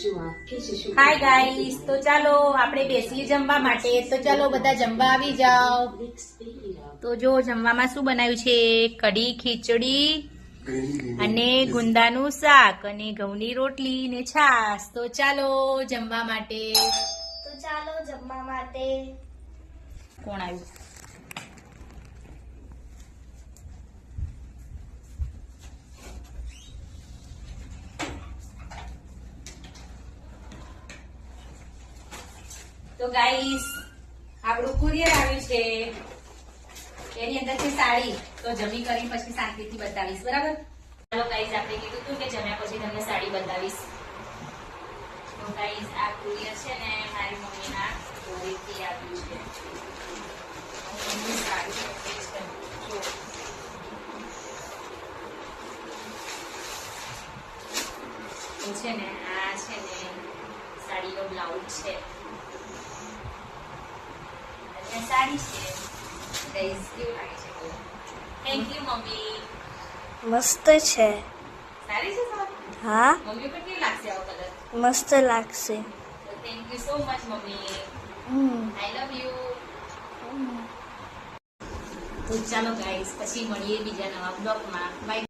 Hi guys, તો ચાલો આપણે બેસીએ જમવા માટે. તો ચાલો બધા જમવા આવી જાઓ. તો જો જમવામાં શું બનાવ્યું છે, કઢી ખીચડી અને ગુંદાનું શાક અને ઘઉંની રોટલી ને છાશ. તો ચાલો જમવા માટે. કોણ આવ્યું? તો ગાઈસ, આપણું કુરિયર આવ્યું છે. એની અંદર છે સાડી. તો જમી કરી પછી શાંતિથી બતાવીશ, બરાબર? ચાલો ગાઈસ, આપણે કીધું હતું કે જમ્યા પછી તમને સાડી બતાવીશ. તો ગાઈસ, આ કુરિયર છે ને મારી મમ્મીના ઘરેથી આવ્યું છે. મમ્મીની સાડી છે. જો તો છે ને, આ છે ને સાડીનો બ્લાઉઝ છે. સાડી છે. ગાઈસ, કેવું લાગે છે? Thank you mummy. મસ્ત છે. સારી છે સાડી? હા, મમ્મી પર કેવી લાગશે આવો કલર? મસ્ત લાગશે. Thank you so much mummy. I love you. તો ચાલો ગાઈસ, પછી મળીએ બીજા નવા બ્લોગમાં. બાય.